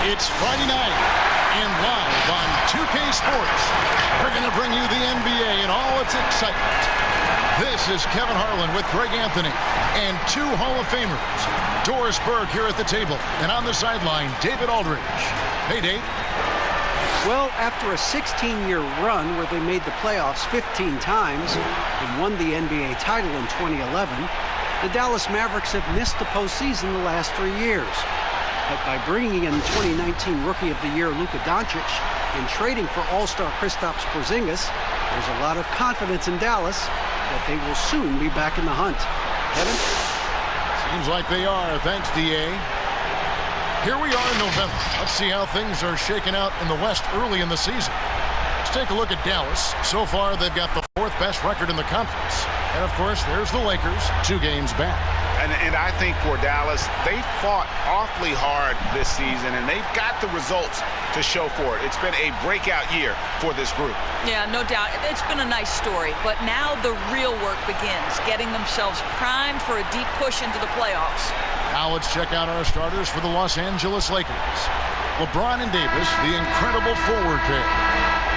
It's Friday night, and live on 2K Sports, we're going to bring you the NBA and all its excitement. This is Kevin Harlan with Greg Anthony and two Hall of Famers. Doris Berg here at the table, and on the sideline, David Aldridge. Hey, Dave. Well, after a 16-year run where they made the playoffs 15 times and won the NBA title in 2011, the Dallas Mavericks have missed the postseason the last 3 years. But by bringing in 2019 Rookie of the Year Luka Doncic and trading for All-Star Kristaps Porzingis, there's a lot of confidence in Dallas that they will soon be back in the hunt. Kevin? Seems like they are. Thanks, D.A. Here we are in November. Let's see how things are shaking out in the West early in the season. Let's take a look at Dallas. So far, they've got the fourth best record in the conference. And, of course, there's the Lakers, 2 games back. And I think for Dallas, they fought awfully hard this season, and they've got the results to show for it. It's been a breakout year for this group. Yeah, no doubt. It's been a nice story. But now the real work begins, getting themselves primed for a deep push into the playoffs. Now let's check out our starters for the Los Angeles Lakers. LeBron and Davis, the incredible forward pair.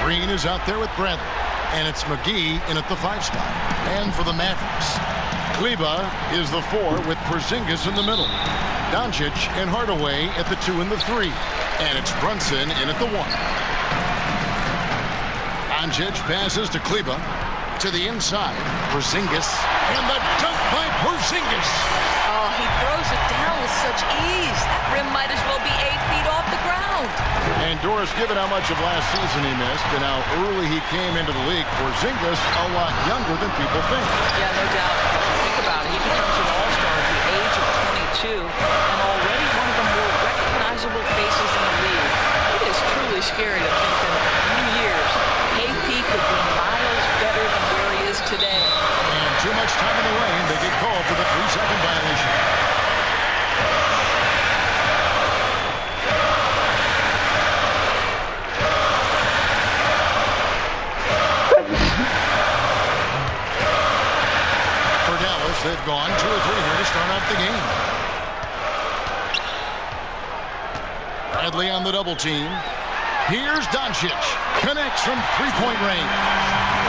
Green is out there with Bradley, and it's McGee in at the 5 spot. And for the Mavericks, Kleber is the 4 with Porzingis in the middle. Doncic and Hardaway at the 2 and the 3. And it's Brunson in at the 1. Doncic passes to Kleber. To the inside, Porzingis. And the dunk by Porzingis. Oh, he throws it down with such ease. That rim might as well be 8 feet off the ground. And Doris, given how much of last season he missed and how early he came into the league, Porzingis a lot younger than people think. Yeah, no doubt. Think about it. He becomes an all-star at the age of 22 and already one of the more recognizable faces in the league. It is truly scary to think that in a few years, KP could be miles better than where he is today. And too much time in the lane, they get called for the 3-second violation. They've gone 2 or 3 here to start out the game. Bradley on the double team. Here's Doncic. Connects from 3-point range.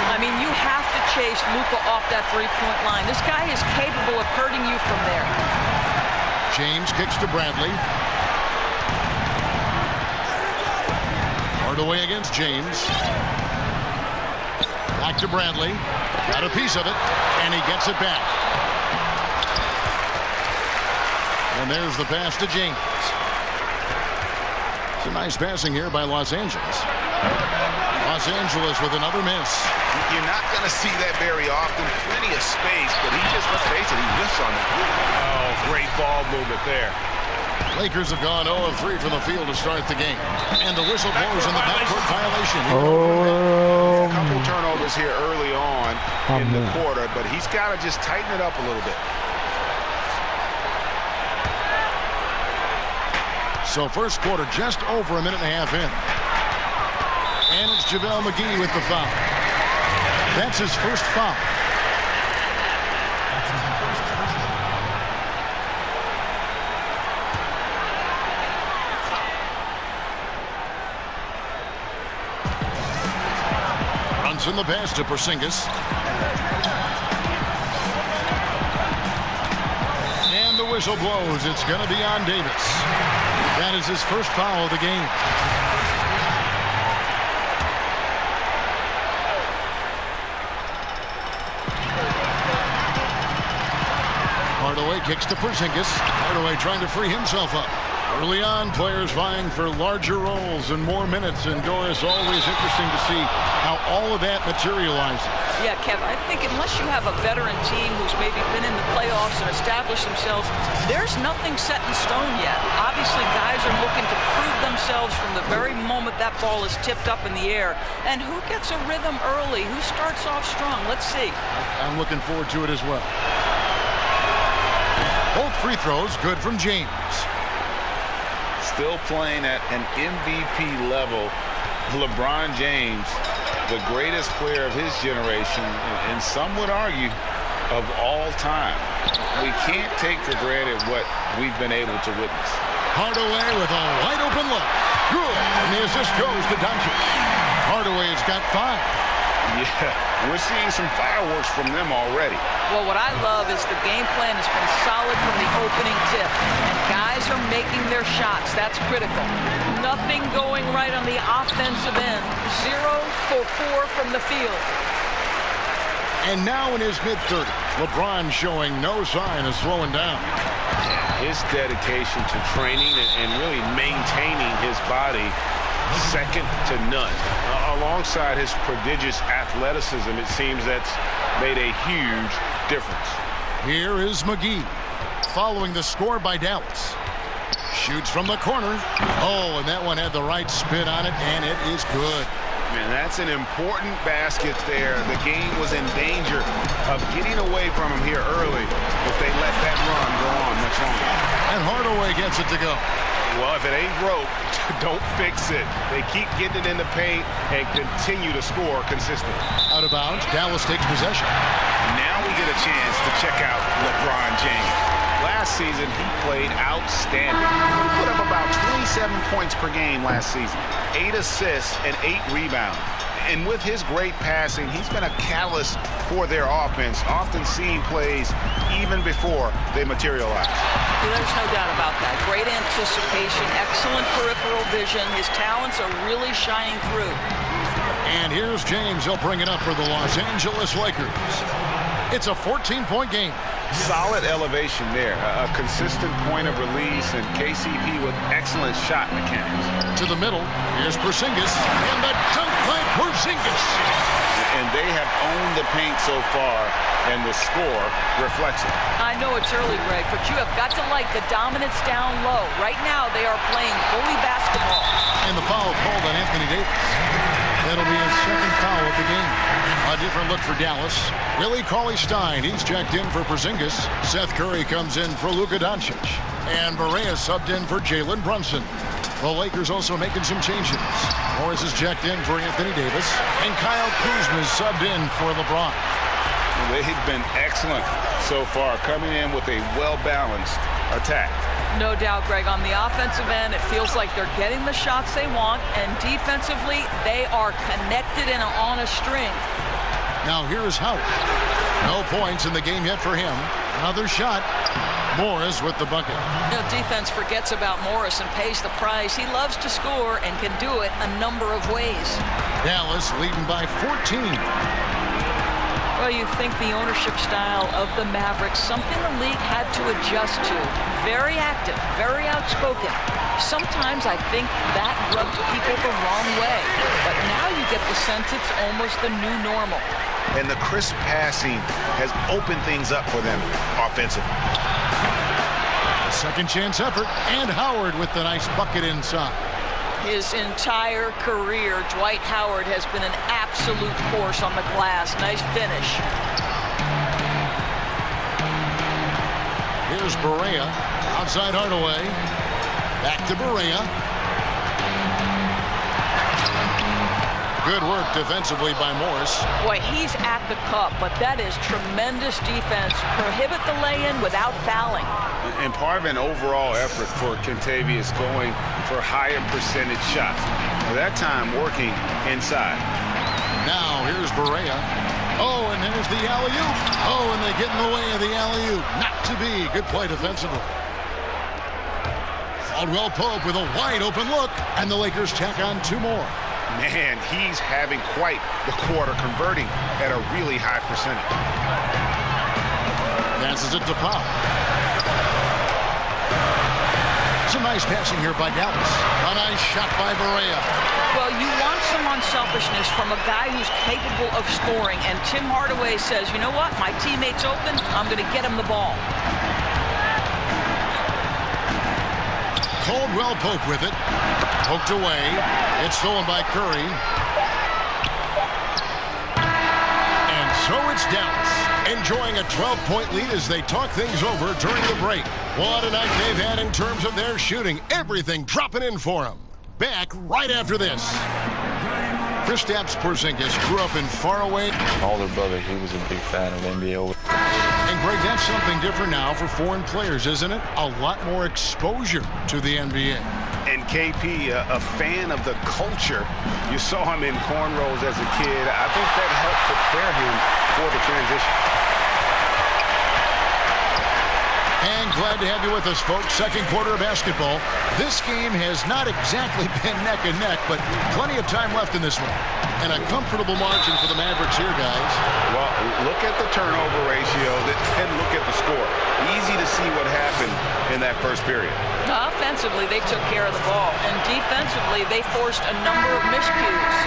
I mean, you have to chase Luka off that 3-point line. This guy is capable of hurting you from there. James kicks to Bradley. Hardaway against James. Back to Bradley. Got a piece of it, and he gets it back. And there's the pass to James. It's a nice passing here by Los Angeles. Los Angeles with another miss. You're not going to see that very often. Plenty of space, but he just, let's face it, he missed on it. Oh, great ball movement there. Lakers have gone 0 of 3 from the field to start the game. And the whistle blows in the backcourt violation. A couple turnovers here early on in the quarter, but he's got to just tighten it up a little bit. So first quarter just over a minute and a half in. And it's JaVale McGee with the foul. That's his first foul. In the pass to Porzingis. And the whistle blows. It's going to be on Davis. That is his first foul of the game. Hardaway kicks to Porzingis. Hardaway trying to free himself up. Early on, players vying for larger roles and more minutes, and Doris, always interesting to see how all of that materializes. Yeah, Kevin, I think unless you have a veteran team who's maybe been in the playoffs and established themselves, there's nothing set in stone yet. Obviously, guys are looking to prove themselves from the very moment that ball is tipped up in the air. And who gets a rhythm early? Who starts off strong? Let's see. I'm looking forward to it as well. Both free throws good from James. Still playing at an MVP level. LeBron James, the greatest player of his generation, and some would argue of all time. We can't take for granted what we've been able to witness. Hardaway with a wide open look. Good. And the assist goes to Doncic. Hardaway's got 5. Yeah, we're seeing some fireworks from them already. Well, what I love is the game plan has been solid from the opening tip. And guys are making their shots. That's critical. Nothing going right on the offensive end. 0 for 4 from the field. And now in his mid-30s, LeBron showing no sign of slowing down. His dedication to training and really maintaining his body, second to none. Alongside his prodigious athleticism, it seems that's made a huge difference. Here is McGee, following the score by Dallas. Shoots from the corner. Oh, and that one had the right spin on it, and it is good. And that's an important basket there. The game was in danger of getting away from him here early if they let that run go on much longer. And Hardaway gets it to go. Well, if it ain't broke, don't fix it. They keep getting it in the paint and continue to score consistently. Out of bounds, Dallas takes possession. Now we get a chance to check out LeBron James. Last season, he played outstanding. He put up about 27 points per game last season, 8 assists and 8 rebounds. And with his great passing, he's been a catalyst for their offense, often seeing plays even before they materialize. There's no doubt about that. Great anticipation, excellent peripheral vision. His talents are really shining through. And here's James. He'll bring it up for the Los Angeles Lakers. It's a 14-point game. Solid elevation there. A consistent point of release, and KCP with excellent shot mechanics. To the middle. Here's Porzingis. And the dunk by Porzingis. And they have owned the paint so far, and the score reflects it. I know it's early, Greg, but you have got to like the dominance down low. Right now, they are playing bully basketball. And the foul called on Anthony Davis. That'll be his second foul of the game. A different look for Dallas. Willie Cauley-Stein, he's checked in for Porzingis. Seth Curry comes in for Luka Doncic. And Barea subbed in for Jalen Brunson. The Lakers also making some changes. Morris is checked in for Anthony Davis. And Kyle Kuzma is subbed in for LeBron. They've been excellent so far, coming in with a well-balanced attack. No doubt, Greg. On the offensive end, it feels like they're getting the shots they want, and defensively, they are connected and on a string. Now here's Howard. No points in the game yet for him. Another shot. Morris with the bucket. You know, defense forgets about Morris and pays the price. He loves to score and can do it a number of ways. Dallas leading by 14. Well, you think the ownership style of the Mavericks, something the league had to adjust to. Very active, very outspoken. Sometimes I think that rubbed people the wrong way. But now you get the sense it's almost the new normal. And the crisp passing has opened things up for them offensively. Second chance effort, and Howard with the nice bucket inside. His entire career, Dwight Howard has been an absolute force on the glass. Nice finish. Here's Barea, outside Hardaway. Back to Barea. Good work defensively by Morris. Boy, he's at the cup, but that is tremendous defense. Prohibit the lay-in without fouling. And part of an overall effort for Kentavious going for higher percentage shots. For that time working inside. Now here's Barea. Oh, and there's the alley-oop. Oh, and they get in the way of the alley-oop. Not to be. Good play defensively. Caldwell Pope with a wide open look, and the Lakers tack on 2 more. Man, he's having quite the quarter, converting at a really high percentage. Passes it to Pop. Some nice passing here by Dallas. A nice shot by Barea. Well, you want some unselfishness from a guy who's capable of scoring, and Tim Hardaway says, you know what, my teammate's open, I'm going to get him the ball. Caldwell Pope with it. Poked away. It's stolen by Curry. And so it's Dallas, enjoying a 12-point lead as they talk things over during the break. What a night they've had in terms of their shooting. Everything dropping in for them. Back right after this. Kristaps Porzingis grew up in faraway. My older brother, he was a big fan of NBA. Greg, that's something different now for foreign players, isn't it? A lot more exposure to the NBA. And KP, a fan of the culture. You saw him in cornrows as a kid. I think that helped prepare him for the transition. And glad to have you with us, folks. Second quarter of basketball. This game has not exactly been neck and neck, but plenty of time left in this one. And a comfortable margin for the Mavericks here, guys. Well, look at the turnover ratio, then look at the score. Easy to see what happened in that first period. Offensively, they took care of the ball. And defensively, they forced a number of miscues.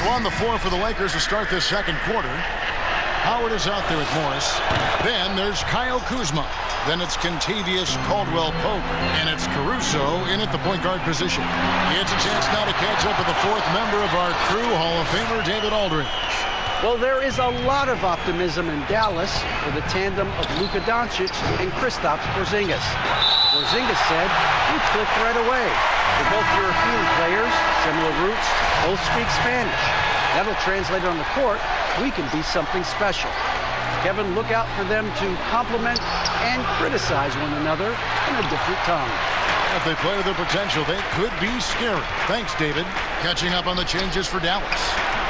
So on the floor for the Lakers to start this second quarter. Howard is out there with Morris. Then there's Kyle Kuzma. Then it's Kentavious Caldwell-Pope. And it's Caruso in at the point guard position. It's a chance now to catch up with the fourth member of our crew, Hall of Famer David Aldridge. Well, there is a lot of optimism in Dallas for the tandem of Luka Doncic and Kristaps Porzingis. Porzingis said, "We clicked right away. They're both European players, similar roots, both speak Spanish. That'll translate on the court. We can be something special." Kevin, look out for them to compliment and criticize one another in a different tongue. If they play to their potential, they could be scary. Thanks, David. Catching up on the changes for Dallas.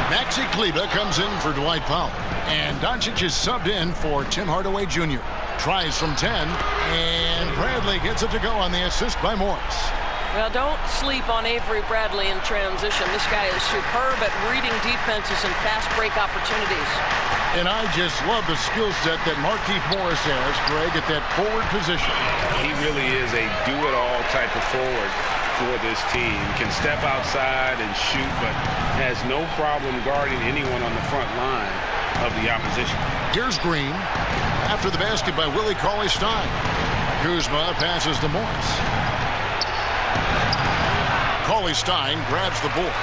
Maxi Kleber comes in for Dwight Powell. And Doncic is subbed in for Tim Hardaway Jr. Tries from 10. And Bradley gets it to go on the assist by Morris. Well, don't sleep on Avery Bradley in transition. This guy is superb at reading defenses and fast break opportunities. And I just love the skill set that Markieff Morris has, Greg, at that forward position. He really is a do-it-all type of forward for this team. Can step outside and shoot, but has no problem guarding anyone on the front line of the opposition. Here's Green. After the basket by Willie Cauley-Stein. Kuzma passes to Morris. Cauley-Stein grabs the board.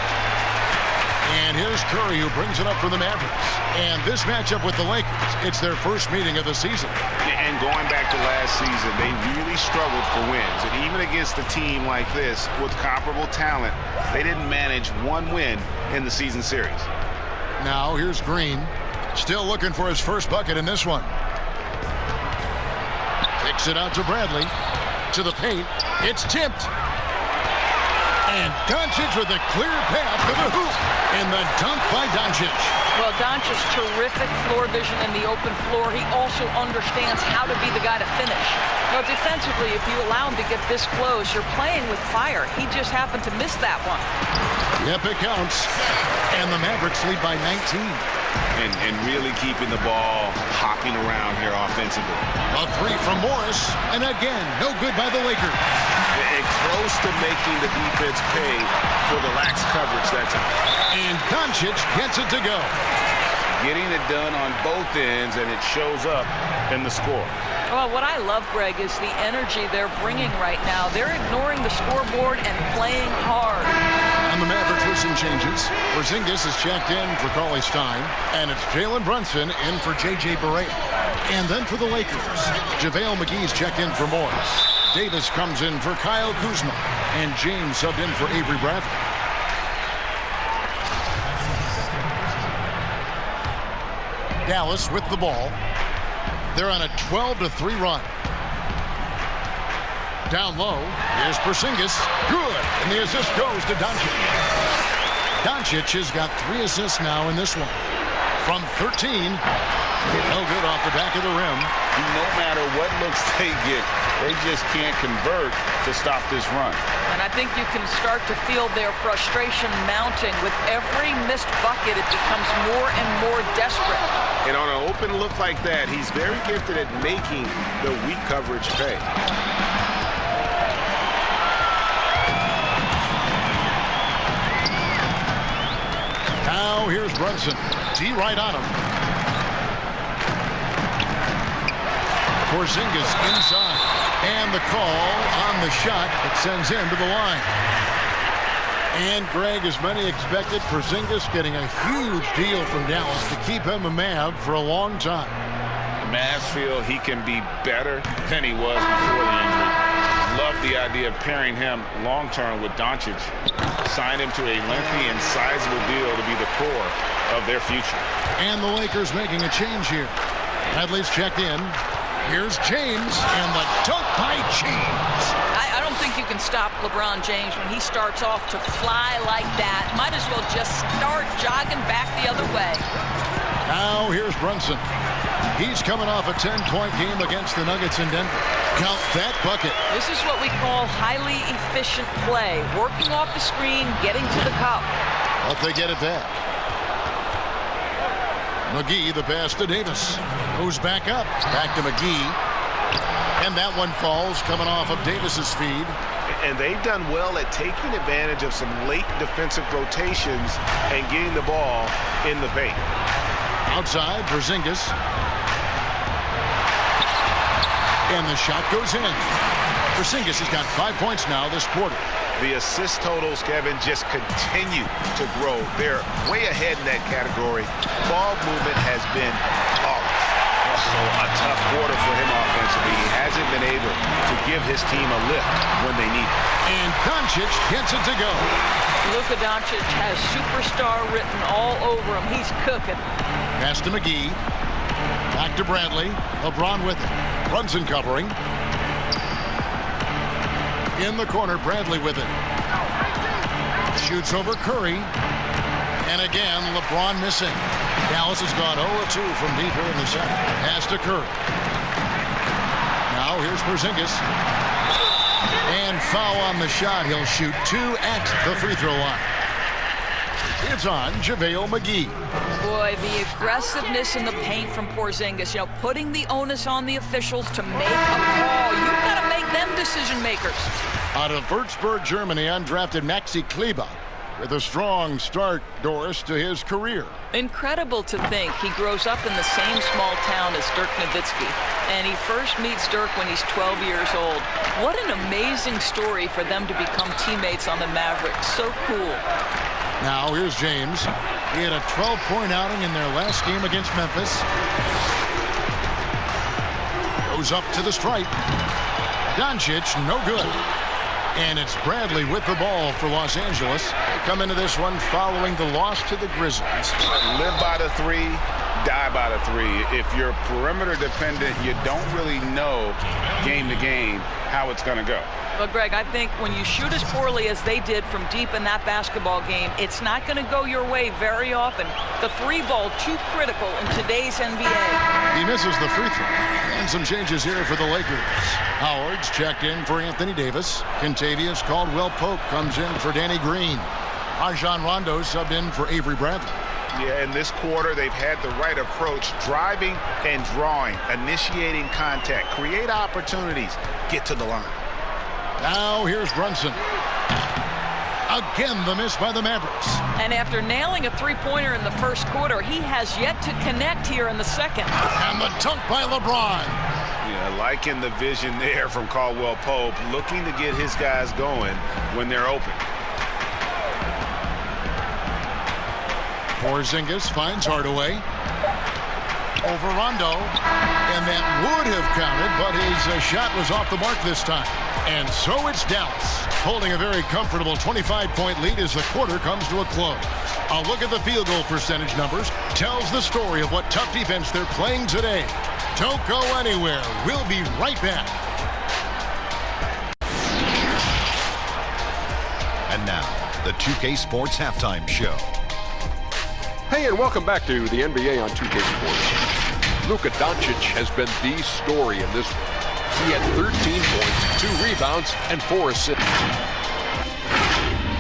And here's Curry, who brings it up for the Mavericks. And this matchup with the Lakers, it's their first meeting of the season. And going back to last season, they really struggled for wins. And even against a team like this with comparable talent, they didn't manage one win in the season series. Now here's Green, still looking for his first bucket in this one. Kicks it out to Bradley. To the paint. It's tipped. And Doncic with a clear path to the hoop. And the dunk by Doncic. Well, Doncic's terrific floor vision in the open floor. He also understands how to be the guy to finish. Now, defensively, if you allow him to get this close, you're playing with fire. He just happened to miss that one. Yep, it counts. And the Mavericks lead by 19. And really keeping the ball hopping around here offensively. A three from Morris. And again, no good by the Lakers. And close to making the defense pay for the lax coverage that time. And Doncic gets it to go. Getting it done on both ends, and it shows up in the score. Well, what I love, Greg, is the energy they're bringing right now. They're ignoring the scoreboard and playing hard. And the Mavericks with some changes. Porzingis is checked in for Cauley-Stein. And it's Jalen Brunson in for J.J. Barea. And then for the Lakers, JaVale McGee's checked in for Morris. Davis comes in for Kyle Kuzma. And James subbed in for Avery Bradley. Dallas with the ball. They're on a 12-3 run. Down low is Porzingis. Good. And the assist goes to Doncic. Doncic has got 3 assists now in this one. From 13. No good off the back of the rim. No matter what looks they get, they just can't convert to stop this run. And I think you can start to feel their frustration mounting. With every missed bucket, it becomes more and more desperate. And on an open look like that, he's very gifted at making the weak coverage pay. Now here's Brunson. D right on him. Porzingis inside. And the call on the shot that sends him to the line. And Greg, as many expected, Porzingis getting a huge deal from Dallas to keep him a Mav for a long time. Mavs feel he can be better than he was before the injury. Love the idea of pairing him long-term with Doncic. Sign him to a lengthy and sizable deal to be the core of their future. And the Lakers making a change here. Bradley's checked in. Here's James, and the dunk by James. I don't think you can stop LeBron James when he starts off to fly like that. Might as well just start jogging back the other way. Now here's Brunson. He's coming off a 10-point game against the Nuggets in Denver. Count that bucket. This is what we call highly efficient play. Working off the screen, getting to the cup. But they get it back. McGee, the pass to Davis. Moves back up. Back to McGee. And that one falls, coming off of Davis's feed. And they've done well at taking advantage of some late defensive rotations and getting the ball in the paint. Outside, Porzingis. And the shot goes in. Porzingis has got 5 points now this quarter. The assist totals, Kevin, just continue to grow. They're way ahead in that category. Ball movement has been off. Also a tough quarter for him offensively. He hasn't been able to give his team a lift when they need it. And Doncic gets it to go. Luka Doncic has superstar written all over him. He's cooking. Pass to McGee. Back to Bradley. LeBron with it. Brunson covering. In the corner, Bradley with it. Shoots over Curry. And again, LeBron missing. Dallas has gone 0-2 from deep here in the second. Pass to Curry. Now here's Porzingis. And foul on the shot. He'll shoot 2 at the free throw line. It's on JaVale McGee. Boy, the aggressiveness in the paint from Porzingis, you know, putting the onus on the officials to make a call. You've got to make them decision makers. Out of Würzburg, Germany, undrafted Maxi Kleber with a strong start, Doris, to his career. Incredible to think he grows up in the same small town as Dirk Nowitzki, and he first meets Dirk when he's 12 years old. What an amazing story for them to become teammates on the Mavericks. So cool. Now here's James. He had a 12-point outing in their last game against Memphis. Goes up to the stripe. Doncic, no good. And it's Bradley with the ball for Los Angeles. They come into this one following the loss to the Grizzlies. Live by the three, die by the three. If you're perimeter dependent, you don't really know game to game how it's going to go. But, Greg, I think when you shoot as poorly as they did from deep in that basketball game, it's not going to go your way very often. The three ball, too critical in today's NBA. He misses the free throw. And some changes here for the Lakers. Howard's checked in for Anthony Davis. Kentavious Caldwell-Pope comes in for Danny Green. Rajon Rondo subbed in for Avery Bradley. Yeah, in this quarter, they've had the right approach, driving and drawing, initiating contact, create opportunities, get to the line. Now here's Brunson. Again, the miss by the Mavericks. And after nailing a three-pointer in the first quarter, he has yet to connect here in the second. And the dunk by LeBron. Yeah, liking the vision there from Caldwell-Pope, looking to get his guys going when they're open. Porzingis finds Hardaway. Over Rondo. And that would have counted, but his shot was off the mark this time. And so it's Dallas, holding a very comfortable 25-point lead as the quarter comes to a close. A look at the field goal percentage numbers tells the story of what tough defense they're playing today. Don't go anywhere. We'll be right back. And now, the 2K Sports Halftime Show. Hey, and welcome back to the NBA on 2K Sports. Luka Doncic has been the story in this one. He had 13 points, 2 rebounds, and 4 assists.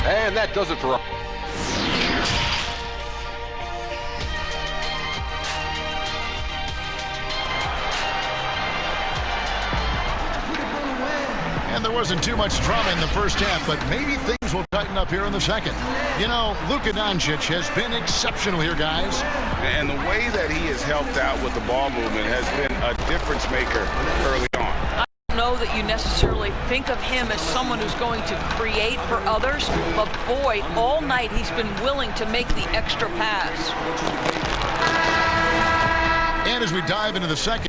And that does it for... And there wasn't too much drama in the first half, but maybe things will tighten up here in the second. You know, Luka Doncic has been exceptional here, guys. And the way that he has helped out with the ball movement has been a difference maker early on. I don't know that you necessarily think of him as someone who's going to create for others, but boy, all night he's been willing to make the extra pass. And as we dive into the second,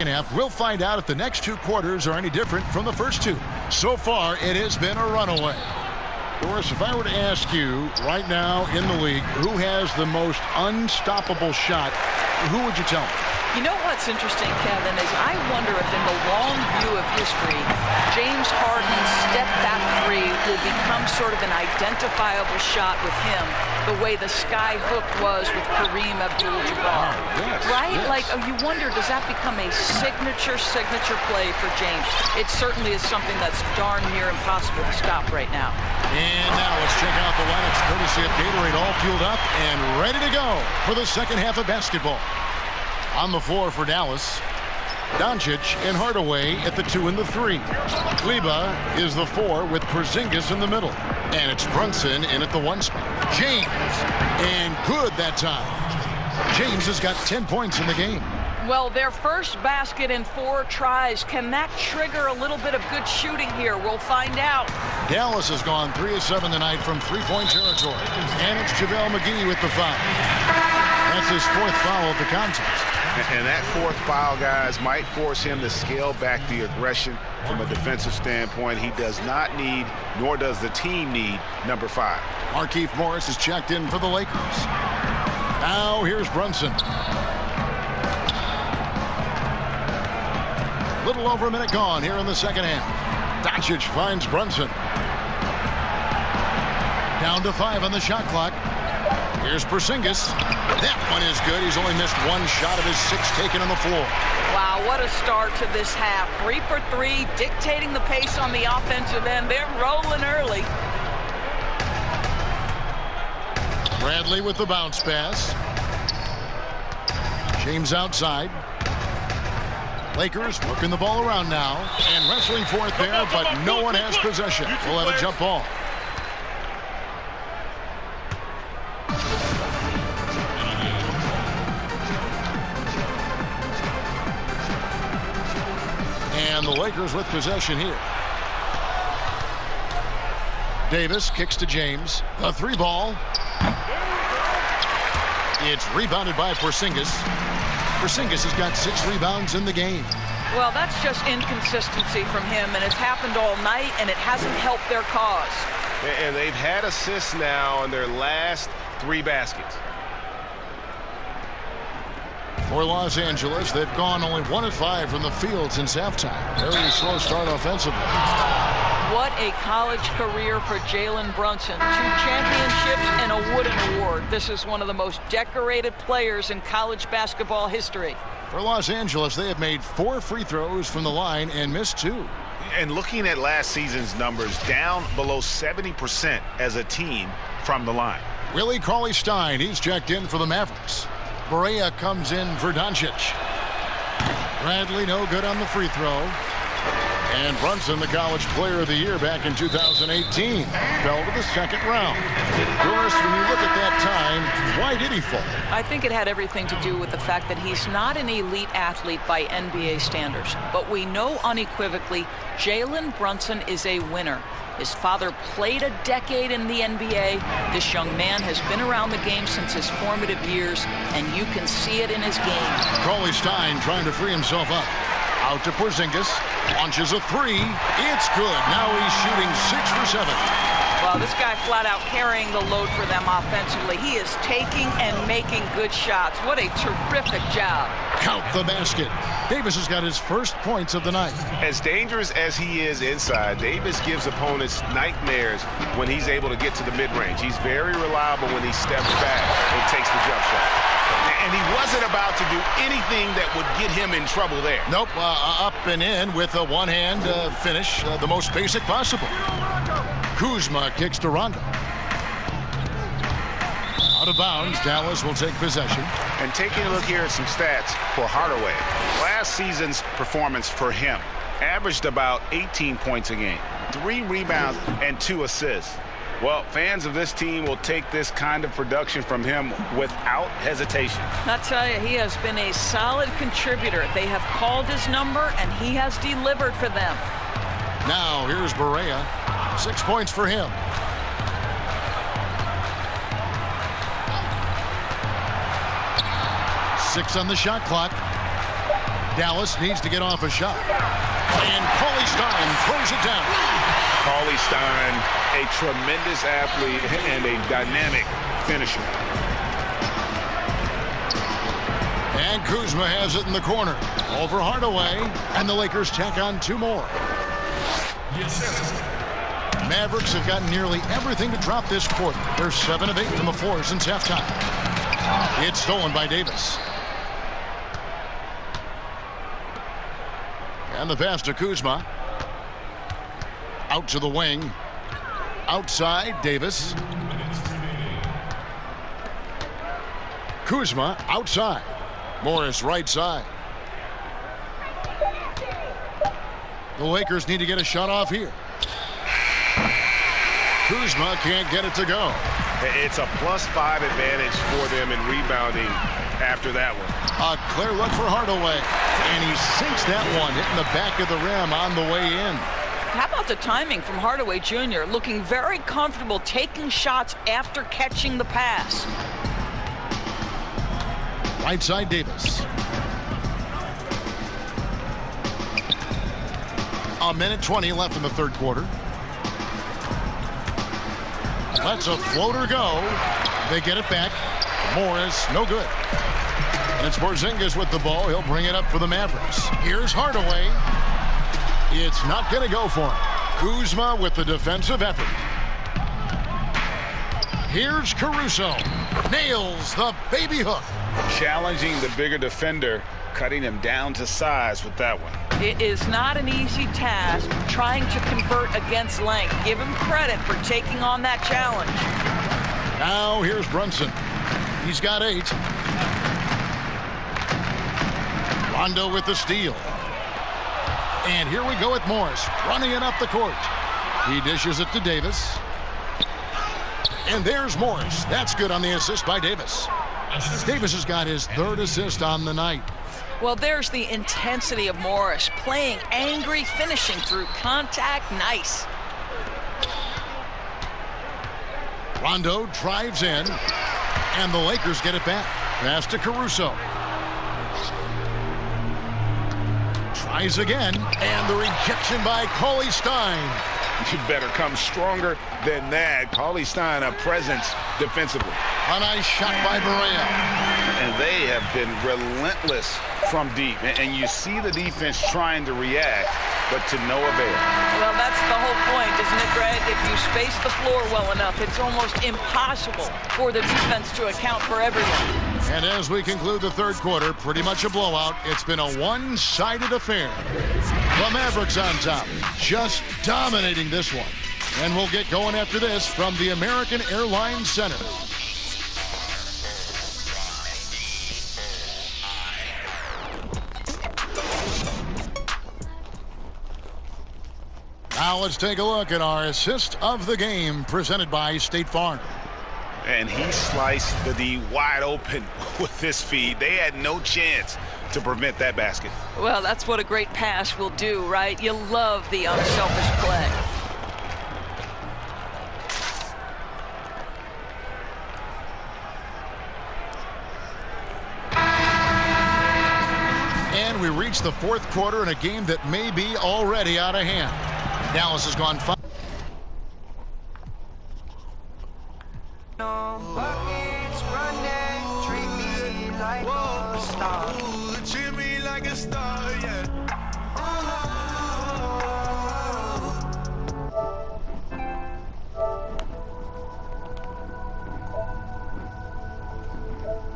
half. We'll find out if the next 2 quarters are any different from the first 2. So far, it has been a runaway. Doris, if I were to ask you right now in the league who has the most unstoppable shot, who would you tell me? You know what's interesting, Kevin, is I wonder if in the long view of history, James Harden's step-back 3 will become sort of an identifiable shot with him, the way the sky hook was with Kareem Abdul-Jabbar. Yes, right? yes. Like, you wonder, does that become a signature play for James? It certainly is something that's darn near impossible to stop right now. And now let's check out the lineups courtesy of Gatorade, all fueled up and ready to go for the second half of basketball. On the floor for Dallas, Doncic and Hardaway at the 2 and the 3. Kleba is the 4 with Porzingis in the middle. And it's Brunson in at the 1 spot. James, and good that time. James has got 10 points in the game. Well, their first basket in 4 tries. Can that trigger a little bit of good shooting here? We'll find out. Dallas has gone 3 of 7 tonight from 3-point territory. And it's JaVale McGee with the foul. That's his 4th foul of the contest. And that 4th foul, guys, might force him to scale back the aggression from a defensive standpoint. He does not need, nor does the team need, number 5. Markieff Morris is checked in for the Lakers. Now here's Brunson. Little over a minute gone here in the second half. Doncic finds Brunson. Down to 5 on the shot clock. Here's Porzingis. That one is good. He's only missed 1 shot of his 6 taken on the floor. Wow, what a start to this half. 3 for 3, dictating the pace on the offensive end. They're rolling early. Bradley with the bounce pass. James outside. Lakers working the ball around now and wrestling for it there, but no one has possession. We'll have a jump ball. And the Lakers with possession here. Davis kicks to James. A 3 ball. It's rebounded by Porzingis. Porzingis has got 6 rebounds in the game. Well, that's just inconsistency from him, and it's happened all night, and it hasn't helped their cause. And they've had assists now in their last 3 baskets. For Los Angeles, they've gone only 1 of 5 from the field since halftime. Very slow start offensively. What a college career for Jalen Brunson. 2 championships and a Wooden Award. This is one of the most decorated players in college basketball history. For Los Angeles, they have made 4 free throws from the line and missed 2. And looking at last season's numbers, down below 70% as a team from the line. Willie Cauley-Stein, he's checked in for the Mavericks. Barea comes in for Doncic. Bradley no good on the free throw. And Brunson, the College Player of the Year back in 2018, fell to the 2nd round. Doris, when you look at that time, why did he fall? I think it had everything to do with the fact that he's not an elite athlete by NBA standards. But we know unequivocally Jalen Brunson is a winner. His father played a decade in the NBA. This young man has been around the game since his formative years, and you can see it in his game. Cauley-Stein trying to free himself up. Out to Porzingis. Launches a 3. It's good. Now he's shooting 6 for 7. Well, this guy flat out carrying the load for them offensively. He is taking and making good shots. What a terrific job. Count the basket. Davis has got his first points of the night. As dangerous as he is inside, Davis gives opponents nightmares when he's able to get to the mid-range. He's very reliable when he steps back and takes the jump shot. And he wasn't about to do anything that would get him in trouble there. Nope, up and in with a one-hand finish, the most basic possible. Kuzma kicks to Rondo. Out of bounds, Dallas will take possession. And taking a look here at some stats for Hardaway. Last season's performance for him averaged about 18 points a game, 3 rebounds and 2 assists. Well, fans of this team will take this kind of production from him without hesitation. I tell you, he has been a solid contributor. They have called his number, and he has delivered for them. Now, here's Barea. 6 points for him. Six on the shot clock. Dallas needs to get off a shot. And Cauley Stein throws it down. Cauley Stein, a tremendous athlete and a dynamic finisher. And Kuzma has it in the corner. Over Hardaway. And the Lakers tack on 2 more. Mavericks have gotten nearly everything to drop this quarter. They're 7 of 8 from the floor since halftime. It's stolen by Davis. And the pass to Kuzma. Out to the wing. Outside, Davis. Kuzma outside. Morris right side. The Lakers need to get a shot off here. Kuzma can't get it to go. It's a +5 advantage for them in rebounding after that one. A clear look for Hardaway. And he sinks that one, hitting the back of the rim on the way in. How about the timing from Hardaway Jr., looking very comfortable taking shots after catching the pass. Right side, Davis. A minute 20 left in the third quarter. Lets a floater go. They get it back. Morris, no good. And it's Porzingis with the ball. He'll bring it up for the Mavericks. Here's Hardaway. It's not going to go for him. Kuzma with the defensive effort. Here's Caruso. Nails the baby hook. Challenging the bigger defender, cutting him down to size with that one. It is not an easy task trying to convert against length. Give him credit for taking on that challenge. Now here's Brunson. He's got 8. Rondo with the steal. And here we go with Morris running it up the court. He dishes it to Davis. And there's Morris. That's good on the assist by Davis. Davis has got his 3rd assist on the night. Well, there's the intensity of Morris. Playing angry, finishing through contact. Nice. Rondo drives in. And the Lakers get it back. Pass to Caruso. Tries again. And the rejection by Cauley Stein. You better come stronger than that. Cauley Stein, a presence defensively. A nice shot by Barea. And they have been relentless from deep. And you see the defense trying to react, but to no avail. Well, that's the whole point, isn't it, Greg? If you space the floor well enough, it's almost impossible for the defense to account for everyone. And as we conclude the third quarter, pretty much a blowout. It's been a one-sided affair. The Mavericks on top, just dominating this one. And we'll get going after this from the American Airlines Center. Now let's take a look at our assist of the game presented by State Farm. And he sliced the D wide open with this feed. They had no chance to prevent that basket. Well, that's what a great pass will do, right? You love the unselfish play. And we reach the fourth quarter in a game that may be already out of hand. Dallas has gone 5.